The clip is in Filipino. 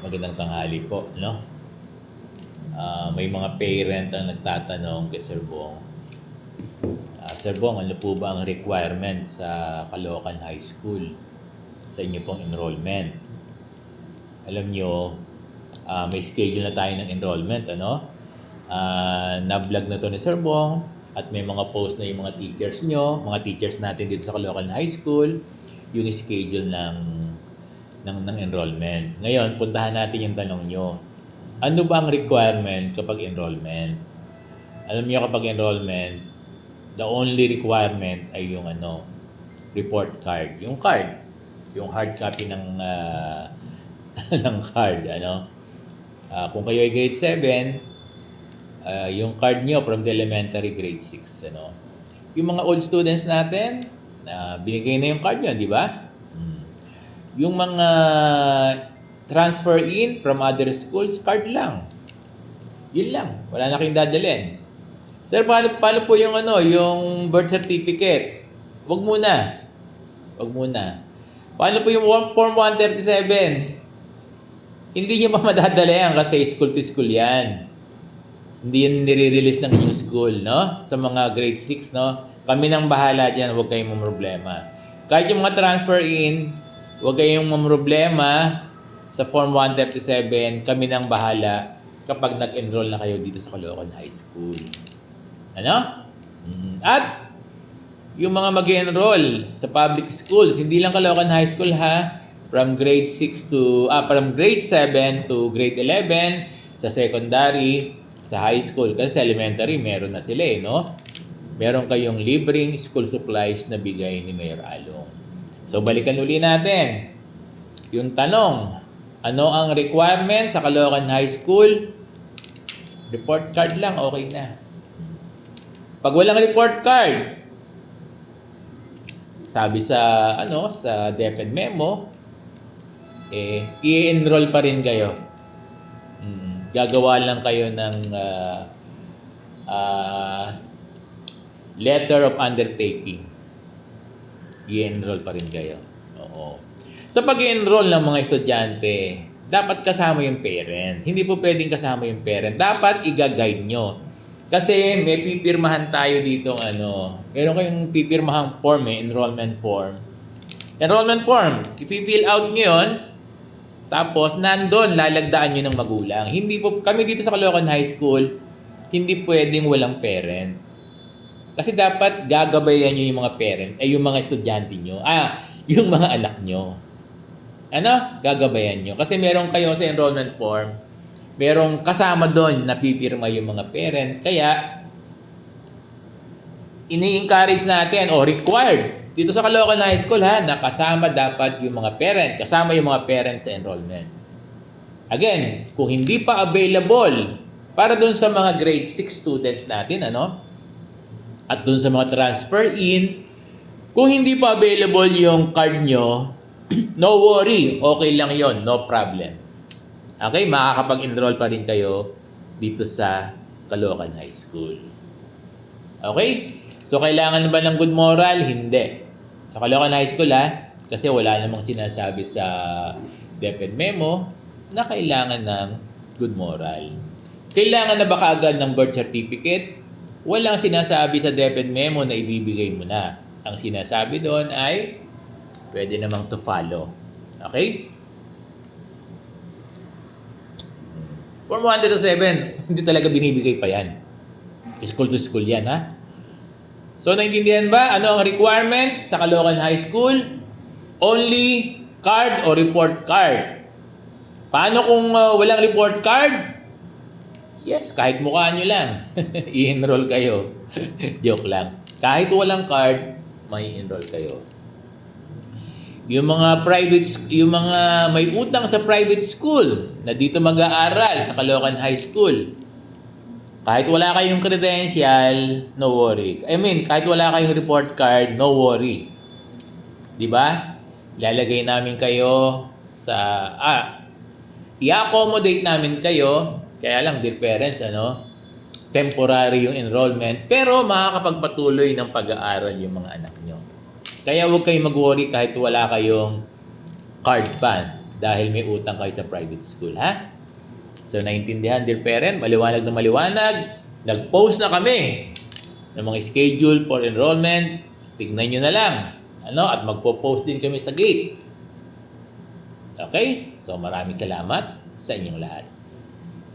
Magandang tanghali po, no? May mga parent ang nagtatanong kay Sir Bong. Sir Bong, ano po ba ang requirement sa Caloocan High School sa inyo pong enrollment? Alam nyo, may schedule na tayo ng enrollment, ano? Na-vlog na to ni Sir Bong at may mga post na yung mga teachers nyo, mga teachers natin dito sa Caloocan High School, yung schedule ng enrollment. Ngayon, puntahan natin yung tanong nyo. Ano ba ang requirement kapag enrollment? Alam niyo kapag enrollment, the only requirement ay yung report card. Yung card. Yung hard copy ng ng card, kung kayo ay grade 7, yung card nyo from the elementary grade 6, Yung mga old students natin, binigay na yung card nyo, di ba? Yung mga transfer in from other schools, card lang. Yun lang. Wala na kayong dadalhin. Sir, paano po yung yung birth certificate? Wag muna. Paano po yung Form 137? Hindi nyo pa madadala yan kasi school to school yan. Hindi yan nire-release ng new school, no? Sa mga grade 6, no? Kami nang bahala dyan, huwag kayong problema. Kahit yung mga transfer in, huwag kayong problema sa Form 137, kami nang bahala kapag nag-enroll na kayo dito sa Caloocan High School. At yung mga mag-enroll sa public schools, hindi lang Caloocan High School ha, from grade 7 to grade 11, sa secondary, sa high school, kasi sa elementary meron na sila no? Meron kayong libreng school supplies na bigay ni Mayor Along. So balikan uli natin yung tanong, ano ang requirement sa Caloocan High School? Report card lang, okay na. Pag walang report card, sabi sa sa DepEd memo, i-enroll pa rin kayo. Gagawa lang kayo ng letter of undertaking. I-enroll pa rin kayo. Oo. Sa pag-enroll ng mga estudyante, dapat kasama yung parent. Hindi po pwedeng kasama yung parent. Dapat i-guide nyo. Kasi may pipirmahan tayo dito meron kayong pipirmahang form enrollment form. Enrollment form, ipi-fill out nyo yun, tapos nandun, lalagdaan nyo ng magulang. Hindi po, kami dito sa Caloocan High School, hindi pwedeng walang parent. Kasi dapat gagabayan nyo yung mga parent, yung mga estudyante nyo, yung mga anak nyo. Gagabayan nyo. Kasi meron kayo sa enrollment form, merong kasama doon na pipirma yung mga parent. Kaya, ini-encourage natin o required dito sa Caloocan High School na kasama dapat yung mga parent. Kasama yung mga parents sa enrollment. Again, kung hindi pa available para doon sa mga grade 6 students natin, at doon sa mga transfer in, kung hindi pa available yung card nyo, no worry, okay lang yon, no problem. Okay, makakapag-enroll pa rin kayo dito sa Caloocan High School. Okay? So, kailangan ba ng good moral? Hindi. Sa Caloocan High School kasi wala namang sinasabi sa DepEd memo na kailangan ng good moral. Kailangan na ba kaagad ng birth certificate? Walang sinasabi sa DepEd memo na ibibigay mo na. Ang sinasabi doon ay pwede namang to follow. Okay? Form 107, hindi talaga binibigay pa yan. School to school yan, So, naintindihan ba? Ano ang requirement sa Caloocan High School? Only card o report card. Paano kung walang report card? Yes, kahit mukha nyo lang. I-enroll kayo. Joke lang. Kahit walang card, may enroll kayo. Yung mga may utang sa private school na dito mag-aaral sa Caloocan High School, kahit wala kayong credential, no worry. Kahit wala kayong report card, no worry. Di ba? Ilalagay namin kayo sa i-accommodate namin kayo, kaya lang dear parents, temporary yung enrollment, pero makakapagpatuloy ng pag-aaral yung mga anak nyo. Kaya huwag kayong mag-worry kahit wala kayong card pa. dahil may utang kayo sa private school, ha? So, naintindihan, dear parent, maliwanag na maliwanag. Nag-post na kami ng mga schedule for enrollment. Tignan nyo na lang. At magpo-post din kami sa gate. Okay? So, maraming salamat sa inyong lahat.